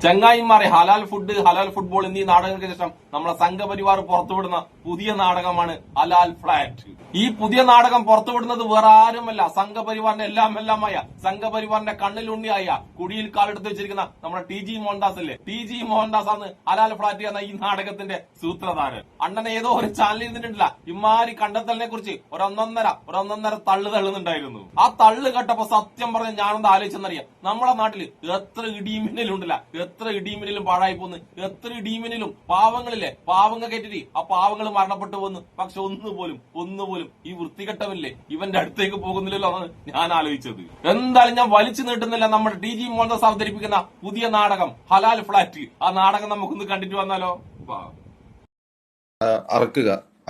ചങ്ങായിമാരെ ഹലാൽ ഫുഡ്, ഹലാൽ ഫുട്ബോൾ എന്നീ നാടകങ്ങൾക്ക് ശേഷം നമ്മളെ സംഘപരിവാർ പുറത്തുവിടുന്ന പുതിയ നാടകമാണ് ഹലാൽ ഫ്ലാറ്റ്. ഈ പുതിയ നാടകം പുറത്തുവിടുന്നത് വേറെ ആരുമല്ല, സംഘപരിവാറിന്റെ എല്ലാമായ സംഘപരിവാറിന്റെ കണ്ണിലുണ്ണിയായ കുടിയിൽ കാലെടുത്ത് വെച്ചിരിക്കുന്ന നമ്മുടെ TG മോഹൻദാസ് അല്ലേ. TG മോഹൻദാസ് ആണ് ഹലാൽ ഫ്ലാറ്റ് എന്ന ഈ നാടകത്തിന്റെ സൂത്രധാരൻ. അണ്ണനെ ഏതോ ഒരു ചാനലിൽ ഇരുന്നിട്ടില്ല ഇമാരി കണ്ടെത്തലിനെ കുറിച്ച് ഒരൊന്നൊന്നര തള്ളു തള്ളുന്നുണ്ടായിരുന്നു. ആ തള്ളു കേട്ടപ്പോ സത്യം പറഞ്ഞ ഞാനെന്താ ആലോചിച്ചെന്നറിയാം, നമ്മളെ നാട്ടില് എത്ര ഇടിമിന്നലുണ്ടല്ല, എത്ര ഇടിമിന്നലും പാഴായി പോന്ന്, എത്ര ഇടിമിന്നലും പാവങ്ങളില്ലേ, പാവങ്ങൾ കേട്ടിട്ട് ആ പാവങ്ങൾ മരണപ്പെട്ടു പോന്നു. പക്ഷെ ഒന്നുപോലും ഈ വൃത്തികെട്ടവനില്ലേ ഇവന്റെ അടുത്തേക്ക് പോകുന്നില്ലല്ലോ എന്നാണ് ഞാൻ ആലോചിച്ചത്. എന്തായാലും ഞാൻ വലിച്ചു നീട്ടുന്നില്ല, നമ്മുടെ TG മോഹൻദാസ് അവതരിപ്പിക്കുന്ന പുതിയ നാടകം ഹലാൽ ഫ്ലാറ്റ്. ആ നാടകം നമുക്കൊന്ന് കണ്ടിട്ട് വന്നാലോ.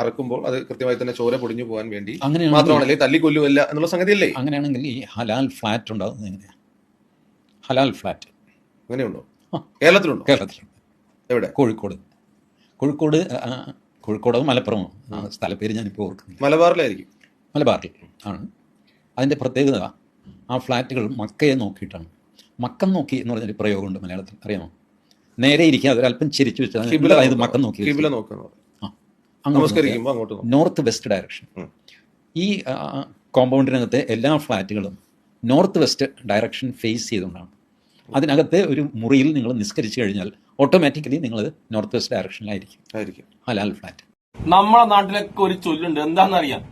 അറക്കുമ്പോൾ അത് കൃത്യമായി തന്നെ ചോര പൊടിഞ്ഞു പോകാൻ വേണ്ടി മാത്രമാണല്ലേ, തല്ലിക്കൊല്ലുമല്ല എന്നുള്ള സംഗതിയല്ലേ. അങ്ങനെയാണെങ്കിൽ ഈ ഹലാൽ ഫ്ലാറ്റ് ഉണ്ടാകുന്നത് എങ്ങനെയാ? ഹലാൽ ഫ്ലാറ്റ് അങ്ങനെയുണ്ടോ? കേരളത്തിലുണ്ടോ? എവിടെ? കോഴിക്കോട് മലപ്പുറമോ സ്ഥലപ്പേര് ഞാനിപ്പോൾ ഓർക്കുന്നു. മലബാറിൽ ആണ്. അതിന്റെ പ്രത്യേകത ആ ഫ്ലാറ്റുകൾ മക്കയെ നോക്കിയിട്ടാണ്. മക്കം നോക്കി എന്ന് പറഞ്ഞൊരു പ്രയോഗമുണ്ട് മലയാളത്തിൽ, അറിയാമോ? നേരെ ഇരിക്കുക, അതൊരല്പം ചിരിച്ചു വെച്ചാൽ മക്കം നോക്കി നോർത്ത് വെസ്റ്റ് ഡയറക്ഷൻ. ഈ കോമ്പൗണ്ടിനകത്തെ എല്ലാ ഫ്ലാറ്റുകളും നോർത്ത് വെസ്റ്റ് ഡയറക്ഷൻ ഫേസ് ചെയ്തുകൊണ്ടാണ്. അതിനകത്തെ ഒരു മുറിയിൽ നിങ്ങൾ നിസ്കരിച്ചു കഴിഞ്ഞാൽ ഓട്ടോമാറ്റിക്കലി നിങ്ങൾ നോർത്ത് വെസ്റ്റ് ഡയറക്ഷനിലായിരിക്കും ഹലാൽ ഫ്ലാറ്റ്. നമ്മളെ നാട്ടിലൊക്കെ ഒരു ചൊല്ലുണ്ട്, എന്താണെന്നറിയാം,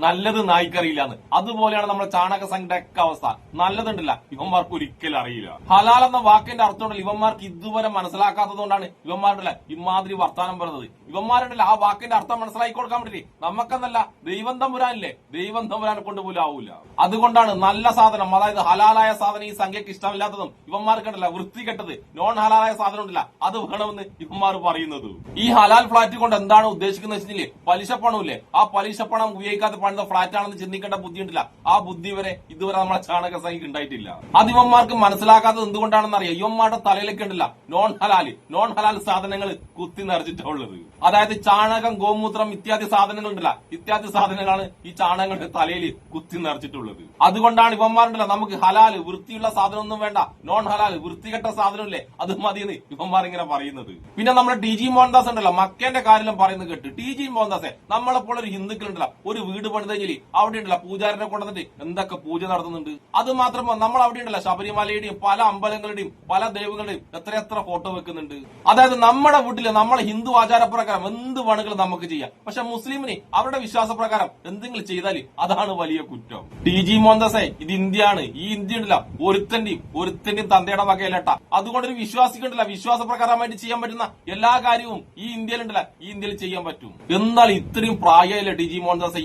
നല്ലത് നായ്ക്കറിയില്ലാന്ന്. അതുപോലെയാണ് നമ്മുടെ ചാണക സംഘയുടെ ഒക്കെ അവസ്ഥ. നല്ലതുണ്ടല്ല ഇവന്മാർക്ക് ഒരിക്കലും അറിയില്ല. ഹലാൽ എന്ന വാക്കിന്റെ അർത്ഥമുണ്ടല്ലോ ഇവന്മാർക്ക് ഇതുവരെ മനസ്സിലാക്കാത്തതുകൊണ്ടാണ് ഇവന്മാരുണ്ടല്ല ഇമാതിരി വർത്താനം പറയുന്നത്. ഇവന്മാരുണ്ടല്ല ആ വാക്കിന്റെ അർത്ഥം മനസ്സിലാക്കി കൊടുക്കാൻ പറ്റില്ലേ നമുക്കെന്നല്ല, ദൈവം തമ്പുരാനില്ലേ, ദൈവം തമ്പുരാനെ കൊണ്ടുപോലും ആവൂല. അതുകൊണ്ടാണ് നല്ല സാധനം, അതായത് ഹലാലായ സാധനം ഈ സംഖ്യക്ക് ഇഷ്ടമില്ലാത്തതും ഇവന്മാർക്കുണ്ടല്ല വൃത്തികെട്ടത് നോൺ ഹലാലായ സാധനം ഉണ്ടല്ല അത് വേണമെന്ന് ഇവന്മാർ പറയുന്നത്. ഈ ഹലാൽ ഫ്ലാറ്റ് കൊണ്ട് എന്താണ് ഉദ്ദേശിക്കുന്നത് വെച്ചില്ലേ, പലിശ പണമില്ലേ, ആ പലിശ പണം ഉപയോഗിക്കാതെ ഫ്ലാറ്റ് ആണെന്ന് ചിന്തിക്കേണ്ട ബുദ്ധിയുണ്ടല്ല, ആ ബുദ്ധി ഇതുവരെ നമ്മളെ ചാണക സംഖ്യ ഉണ്ടായിട്ടില്ല. അത് ഇവന്മാർക്ക് മനസ്സിലാക്കാത്തത് എന്തുകൊണ്ടാണെന്ന് അറിയാം, ഇവന്മാരുടെ തലയിലൊക്കെ ഉണ്ടല്ല നോൺ ഹലാൽ സാധനങ്ങൾ കുത്തി നിറച്ചിട്ടുള്ളത്. അതായത് ചാണകം, ഗോമൂത്രം ഇത്യാദി സാധനങ്ങൾ ഉണ്ടല്ല, ഇത്യാദി സാധനങ്ങളാണ് ഈ ചാണകങ്ങളുടെ തലയിൽ കുത്തി നിറച്ചിട്ടുള്ളത്. അതുകൊണ്ടാണ് ഇവന്മാരുണ്ടല്ല നമുക്ക് ഹലാൽ വൃത്തിയുള്ള സാധനമൊന്നും വേണ്ട, നോൺ ഹലാൽ വൃത്തികെട്ട സാധനമില്ലേ അത് മതിയെന്ന് ഇവന്മാർ ഇങ്ങനെ പറയുന്നത്. പിന്നെ നമ്മുടെ TG മോഹൻദാസ് ഉണ്ടല്ലോ മക്കേന്റെ കാര്യം പറയുന്നത് കേട്ട്, TG മോഹൻദാസെ നമ്മളെപ്പോൾ ഒരു ഹിന്ദുക്കളുണ്ടല്ല ഒരു വീട് പണിത് കഴിഞ്ഞാൽ അവിടെ ഉണ്ടല്ല പൂജാരിനെ കൊണ്ടുവന്നിട്ട് എന്തൊക്കെ പൂജ നടത്തുന്നുണ്ട്. അത് മാത്രമോ നമ്മൾ അവിടെ ഉണ്ടല്ല ശബരിമലയുടെയും പല അമ്പലങ്ങളുടെയും പല ദൈവങ്ങളുടെയും എത്ര ഫോട്ടോ വെക്കുന്നുണ്ട്. അതായത് നമ്മുടെ വീട്ടില് നമ്മളെ ഹിന്ദു ആചാരപ്രകാരം എന്ത് പണികൾ നമുക്ക് ചെയ്യാം, പക്ഷെ മുസ്ലിമിന് അവരുടെ വിശ്വാസപ്രകാരം എന്തെങ്കിലും ചെയ്താൽ അതാണ് വലിയ കുറ്റം. TG മോഹൻദാസെ ഇത് ഇന്ത്യയാണ്, ഈ ഇന്ത്യ ഉണ്ടല്ല ഒരുത്തന്റെയും തന്തയുടെ വകയിലട്ട. അതുകൊണ്ടൊരു വിശ്വാസിക്കുണ്ടല്ല വിശ്വാസപ്രകാരമായിട്ട് ചെയ്യാൻ പറ്റുന്ന എല്ലാ കാര്യവും ഈ ഇന്ത്യയിൽ ചെയ്യാൻ പറ്റും. എന്നാൽ ഇത്രയും പ്രായമായില്ല TG മോഹൻദാസെ,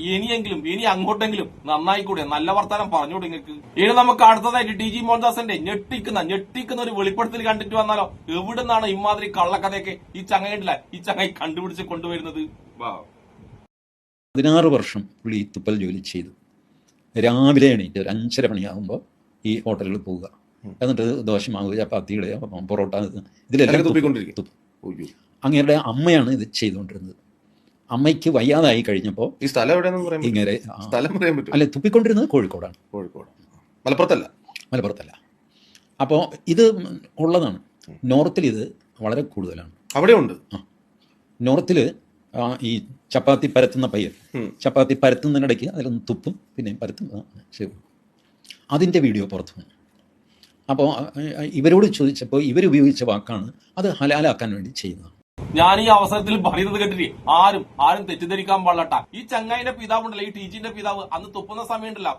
ഇനി അങ്ങോട്ടെങ്കിലും നന്നായി കൂടെ നല്ല വർത്താനം പറഞ്ഞോട് നിങ്ങൾക്ക്. ഇനി നമുക്ക് അടുത്തതായിട്ട് TG മോഹൻദാസിന്റെ ഞെട്ടിക്കുന്ന ഒരു വെളിപ്പെടുത്തൽ കണ്ടിട്ട് വന്നാലോ. എവിടെ നിന്നാണ് ഇമാതിരി കള്ളക്കഥയൊക്കെ ഈ ചങ്ങായി കണ്ടുപിടിച്ച് കൊണ്ടുവരുന്നത്? 16 വർഷം പുള്ളി തുപ്പൽ ജോലി ചെയ്തു. രാവിലെ എണീറ്റ് ഒരു 5:30 മണിയാകുമ്പോൾ ഈ ഹോട്ടലിൽ പോവുക, എന്നിട്ട് ദോശമാവ്, ചപ്പാത്തിയുടെ, പൊറോട്ട ഇതിലെല്ലാം അങ്ങേരുടെ അമ്മയാണ് ഇത് ചെയ്തുകൊണ്ടിരുന്നത്. അമ്മയ്ക്ക് വയ്യാതായി കഴിഞ്ഞപ്പോ ഈ സ്ഥലം എവിടെയാണെന്ന് ഇങ്ങനെ അല്ലെ തുപ്പിക്കൊണ്ടിരുന്നത് കോഴിക്കോടാണ്. മലപ്പുറത്തല്ല. അപ്പോൾ ഇത് ഉള്ളതാണ്. നോർത്തിൽ ഇത് വളരെ കൂടുതലാണ്. അവിടെ ഉണ്ട്. നോർത്തിൽ ഈ ചപ്പാത്തി പരത്തുന്ന പയ്യൻ ചപ്പാത്തി പരത്തുന്നതിനിടയ്ക്ക് അതിലൊന്ന് തുപ്പും, പിന്നെയും പരത്തും, ശരി. അതിൻ്റെ വീഡിയോ പുറത്തു വന്നു. അപ്പോൾ ഇവരോട് ചോദിച്ചപ്പോൾ ഇവരുപയോഗിച്ച വാക്കാണ് അത് ഹലാലാക്കാൻ വേണ്ടി ചെയ്യുന്നത്. ഞാൻ ഈ അവസരത്തിൽ പറയുന്നത് കേട്ടിട്ട് ആരും തെറ്റിദ്ധരിക്കാൻ പാടില്ലട്ട. ഈ ചങ്ങായിന്റെ പിതാവുണ്ടല്ലോ, ഈ TGന്റെ പിതാവ് അന്ന് തുപ്പുന്ന സമയം ഉണ്ടല്ല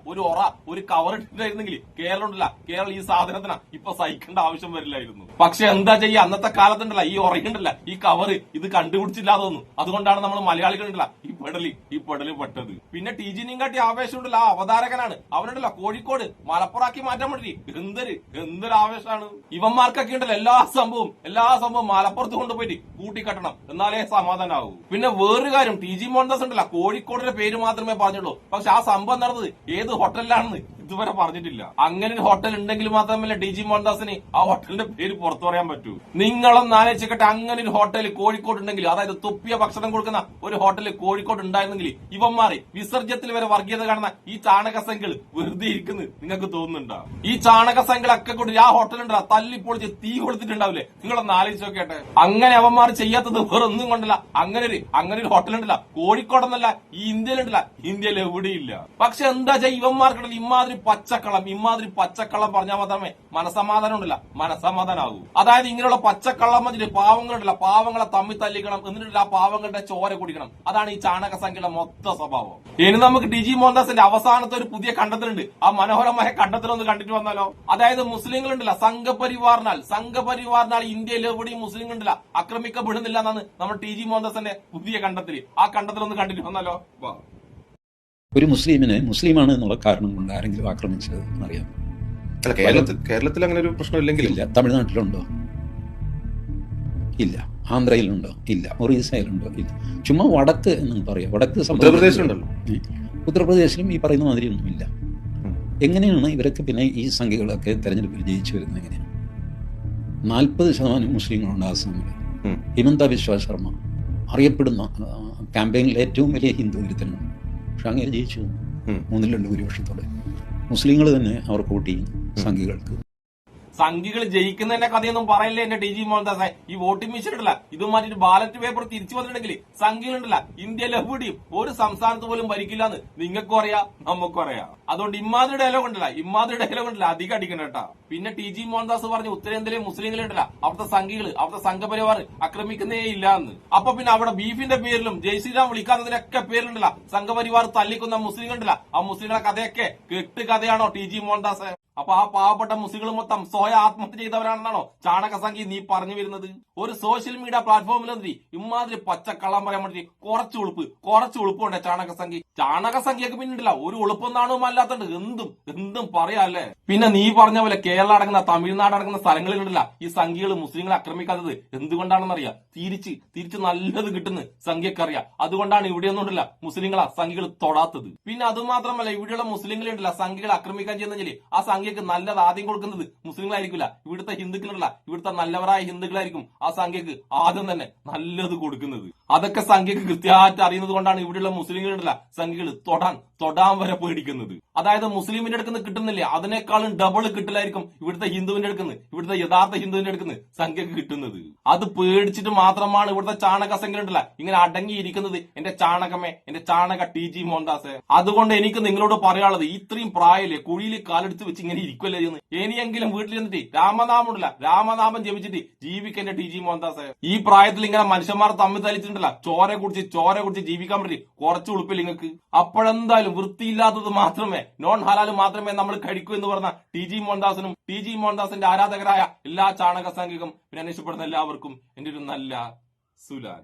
ഒരു കവർ ഇട്ടിട്ടായിരുന്നെങ്കിൽ കേരളം ഈ സാധനത്തിന് ഇപ്പൊ സഹിക്കേണ്ട ആവശ്യം വരില്ലായിരുന്നു. പക്ഷെ എന്താ ചെയ്യാ, അന്നത്തെ കാലത്തുണ്ടല്ല ഈ ഉറയുണ്ടല്ല ഈ കവർ ഇത് കണ്ടുപിടിച്ചില്ലാതെ തോന്നുന്നു. അതുകൊണ്ടാണ് നമ്മൾ മലയാളികളുണ്ടല്ല ഈ പെടല് പെട്ടത്. പിന്നെ TGനെയും കാട്ടി ആവേശം ഉണ്ടല്ലോ ആ അവതാരകനാണ്, അവനുണ്ടല്ലോ കോഴിക്കോട് മലപ്പുറാക്കി മാറ്റാൻ വേണ്ടി എന്തൊരു ആവേശമാണ് ഇവന്മാർക്കൊക്കെ ഉണ്ടല്ലോ. എല്ലാ സംഭവം മലപ്പുറത്ത് കൊണ്ടുപോയിട്ട് കൂട്ടിക്കെട്ടണം, എന്നാലേ സമാധാനാവൂ. പിന്നെ വേറൊരു കാര്യം, TG മോഹൻദാസ് ഉണ്ടല്ല കോഴിക്കോടിന്റെ പേര് മാത്രമേ പറഞ്ഞുള്ളൂ, പക്ഷെ ആ സംഭവം നടന്നത് ഏത് ഹോട്ടലിലാണെന്ന് ഇതുവരെ പറഞ്ഞിട്ടില്ല. അങ്ങനെ ഒരു ഹോട്ടൽ ഉണ്ടെങ്കിൽ മാത്രമല്ല DG മോഹൻദാസിന് ആ ഹോട്ടലിന്റെ പേര് പുറത്തു പറയാൻ പറ്റൂ. നിങ്ങളൊന്ന് ആലോചിക്കട്ടെ, അങ്ങനെ ഒരു ഹോട്ടൽ കോഴിക്കോട് ഉണ്ടെങ്കിൽ, അതായത് തുപ്പിയ ഭക്ഷണം കൊടുക്കുന്ന ഒരു ഹോട്ടൽ കോഴിക്കോട് ഉണ്ടായിരുന്നെങ്കിൽ ഇവന്മാരെ വിസർജ്യത്തിൽ വരെ വർഗീയത കാണുന്ന ഈ ചാണക സംഖ്യകൾ വെറുതെ ഇരിക്കുന്നു നിങ്ങൾക്ക് തോന്നുന്നുണ്ടോ? ഈ ചാണക സംഖ്യകളൊക്കെ കൂടി ആ ഹോട്ടൽ ഉണ്ടാ തല്ലിപ്പൊളിച്ച് തീ കൊടുത്തിട്ടുണ്ടാവില്ലേ? നിങ്ങളൊന്ന് ആലോചിച്ച് നോക്കട്ടെ. അങ്ങനെ അവന്മാർ ചെയ്യാത്തത് വേറൊന്നും കൊണ്ടല്ല, അങ്ങനെ ഒരു ഹോട്ടൽ ഉണ്ടല്ല കോഴിക്കോടെന്നല്ല ഈ ഇന്ത്യയിലുണ്ടല്ല, ഇന്ത്യയിൽ എവിടെയില്ല. പക്ഷെ എന്താ ഇവന്മാർക്കിടയിൽ ഇമാതിരി പച്ചക്കള്ളം പറഞ്ഞാൽ മാത്രമേ മനസമാധാനം ഉണ്ടല്ല, മനസമാധാനം ആകൂ. അതായത് ഇങ്ങനെയുള്ള പച്ചക്കള്ളം വെച്ചിട്ട് പാവങ്ങളുണ്ടല്ല, പാവങ്ങളെ തമ്മിൽ തല്ലിക്കണം, എന്നിട്ട് ആ പാവങ്ങളുടെ ചോര കുടിക്കണം. അതാണ് ഈ ചാണക സംഖ്യയുടെ മൊത്ത സ്വഭാവം. ഇനി നമുക്ക് DG മോഹൻദാസിന്റെ അവസാനത്തെ ഒരു പുതിയ കണ്ടെത്തലുണ്ട്. ആ മനോഹരമായ കണ്ടെത്തലൊന്ന് കണ്ടിട്ട് വന്നാലോ? അതായത് മുസ്ലിങ്ങളുണ്ടല്ല സംഘപരിവാറിനാൽ ഇന്ത്യയിൽ എവിടെയും മുസ്ലിങ്ങളുണ്ടല്ല ആക്രമിക്കപ്പെടുന്നില്ല എന്നാണ് നമ്മുടെ DG മോഹൻദാസിന്റെ പുതിയ കണ്ടെത്തല്. ആ കണ്ടെത്തലൊന്ന് കണ്ടിട്ട് വന്നാലോ? ഒരു മുസ്ലിമിനെ മുസ്ലിമാണ് എന്നുള്ള കാരണം കൊണ്ട് ആരെങ്കിലും ആക്രമിച്ചത് എന്നറിയാം? അല്ല, കേരളത്തിൽ അങ്ങനെ ഒരു പ്രശ്നം ഇല്ലെങ്കിലില്ല. തമിഴ്നാട്ടിലുണ്ടോ? ഇല്ല. ആന്ധ്രയിലുണ്ടോ? ഇല്ല. ഒറീസയിലുണ്ടോ? ഇല്ല. ചുമ്മാ വടക്ക് എന്ന് പറയാം. വടക്ക് ഉത്തർപ്രദേശിലുണ്ടല്ലോ. ഉത്തർപ്രദേശിലും ഈ പറയുന്ന മാതിരി ഒന്നുമില്ല. എങ്ങനെയാണ് ഇവരൊക്കെ പിന്നെ ഈ സംഖ്യകളൊക്കെ തെരഞ്ഞെടുപ്പിൽ ജയിച്ചു വരുന്നത്? എങ്ങനെയാണ്? 40% മുസ്ലിങ്ങളുണ്ട് ആസാമിൽ. ഹിമന്ത ബിശ്വ ശർമ്മ അറിയപ്പെടുന്ന ക്യാമ്പയിനിൽ ഏറ്റവും വലിയ ഹിന്ദു വിരുദ്ധനാണ്. പക്ഷെ അങ്ങനെ ജയിച്ചു 3-2 ഭൂരിപക്ഷത്തോടെ. മുസ്ലിങ്ങൾ തന്നെ അവർക്ക് വോട്ട് ചെയ്യും സംഖ്യകൾ ജയിക്കുന്നതിന്റെ കഥയൊന്നും പറയില്ലേ എന്റെ DG മോഹൻദാസ്. ഈ വോട്ടിംഗ് മെഷീൻ ഉണ്ടല്ല, ഇത് മാറ്റിട്ട് ബാലറ്റ് പേപ്പർ തിരിച്ചു വന്നിട്ടുണ്ടെങ്കിൽ സംഖ്യകളുണ്ടല്ല ഇന്ത്യയിൽ എവിടെയും ഒരു സംസ്ഥാനത്ത് പോലും ഭരിക്കില്ല എന്ന് നിങ്ങൾക്കും അറിയാം, നമുക്കും അറിയാം. അതുകൊണ്ട് ഇമാതിരി ഡയലോഗ് ഉണ്ടല്ല അധികം അടിക്കണം കേട്ടാ. പിന്നെ DG മോഹൻദാസ് പറഞ്ഞു ഉത്തരേന്ത്യയിലെ മുസ്ലിങ്ങളുണ്ടല്ല അവിടുത്തെ സംഘപരിവാർ ആക്രമിക്കുന്നേ ഇല്ല എന്ന്. അപ്പൊ പിന്നെ അവിടെ ബീഫിന്റെ പേരിലും ജയ് ശ്രീറാം വിളിക്കാത്തതിനൊക്കെ പേരിലുണ്ടല്ല സംഘപരിവാർ തല്ലിക്കുന്ന മുസ്ലിങ്ങളുണ്ടല്ല, ആ മുസ്ലിങ്ങളുടെ കഥയൊക്കെ കെട്ട് കഥയാണോ DG മോഹൻദാസ്? അപ്പൊ ആ പാവപ്പെട്ട മുസ്ലിങ്ങൾ മൊത്തം സ്വയം ആത്മഹത്യ ചെയ്തവരാണെന്നാണോ ചാണക സംഖ്യ നീ പറഞ്ഞു വരുന്നത്? ഒരു സോഷ്യൽ മീഡിയ പ്ലാറ്റ്ഫോമിലെന്തി ഇമാതിരി പച്ചക്കള്ളം പറയാൻ വേണ്ടി കുറച്ച് ഉളുപ്പുണ്ട് ചാണക സംഖ്യക്ക് പിന്നിട്ടില്ല ഒരു ഉളുപ്പൊന്നാണും അല്ലാത്തത്. എന്തും പറയാല്ലേ. പിന്നെ നീ പറഞ്ഞ പോലെ കേരളം അടങ്ങുന്ന തമിഴ്നാട് അടങ്ങുന്ന സ്ഥലങ്ങളിലുണ്ടല്ല ഈ സംഖ്യകൾ മുസ്ലിങ്ങളെ ആക്രമിക്കാത്തത് എന്തുകൊണ്ടാണെന്നറിയാം? തിരിച്ച് നല്ലത് കിട്ടുന്ന സംഖ്യക്കറിയാം. അതുകൊണ്ടാണ് ഇവിടെയൊന്നും ഉണ്ടല്ല മുസ്ലിങ്ങളെ സംഖ്യകൾ തൊടാത്തത്. പിന്നെ അതുമാത്രമല്ല ഇവിടെയുള്ള മുസ്ലിങ്ങളുണ്ടല്ല സംഖ്യകൾ ആക്രമിക്കാൻ ചെയ്യുന്നെങ്കിൽ ആ സംഖ്യക്ക് നല്ലത് ആദ്യം കൊടുക്കുന്നത് മുസ്ലിങ്ങളായിരിക്കില്ല, ഇവിടുത്തെ ഹിന്ദുക്കളുണ്ടല്ല, ഇവിടുത്തെ നല്ലവരായ ഹിന്ദുക്കളായിരിക്കും ആ സംഖ്യക്ക് ആദ്യം തന്നെ നല്ലത് കൊടുക്കുന്നത്. അതൊക്കെ സംഖ്യക്ക് കൃത്യമായിട്ട് അറിയുന്നത് കൊണ്ടാണ് ഇവിടെയുള്ള മുസ്ലിങ്ങളുണ്ടല്ല സംഖ്യകൾ തൊടാൻ വരെ പേടിക്കുന്നത്. അതായത് മുസ്ലിമിന്റെ അടുക്കുന്ന കിട്ടുന്നില്ലേ അതിനേക്കാളും ഡബിൾ കിട്ടലായിരിക്കും ഇവിടുത്തെ ഹിന്ദുവിന്റെ അടുക്കുന്നത്, ഇവിടുത്തെ യഥാർത്ഥ ഹിന്ദുവിന്റെ അടുക്കുന്നത് സംഖ്യക്ക് കിട്ടുന്നത്. അത് പേടിച്ചിട്ട് മാത്രമാണ് ഇവിടുത്തെ ചാണക സംഖ്യ ഉണ്ടല്ല ഇങ്ങനെ അടങ്ങിയിരിക്കുന്നത്. എന്റെ ചാണകമേ, എന്റെ ചാണക DG മോഹൻദാസ്. അതുകൊണ്ട് എനിക്ക് നിങ്ങളോട് പറയാനുള്ളത്, ഇത്രയും പ്രായല്ലേ കുഴിയിൽ കാലെടുത്ത് വെച്ച് ഇങ്ങനെ ഇരിക്കുമല്ലേ എന്ന്. ഇനിയെങ്കിലും വീട്ടിൽ ചെന്നിട്ട് രാമനാമം ജപിച്ചിട്ട് ജീവിക്കേണ്ട DG മോഹൻദാസ്. ഈ പ്രായത്തിൽ ഇങ്ങനെ മനുഷ്യന്മാർ തമ്മിൽ തലിച്ചിട്ടുണ്ടല്ല ചോര കുടിച്ച് ജീവിക്കാൻ പറ്റി കുറച്ച് ഉളുപ്പില്ല നിങ്ങൾക്ക്. അപ്പോഴെന്തായാലും വൃത്തിയില്ലാത്തത് മാത്രമേ നോൺ ഹലാൽ മാത്രമേ നമ്മൾ കഴിക്കൂ എന്ന് പറഞ്ഞ DG മോഹൻദാസിനും DG മോഹൻദാസിന്റെ ആരാധകരായ എല്ലാ ചാണക സംഘിക്കും പിന്നെ അന്വേഷപ്പെടുന്ന എല്ലാവർക്കും എന്റെ ഒരു നല്ല സുലാൻ.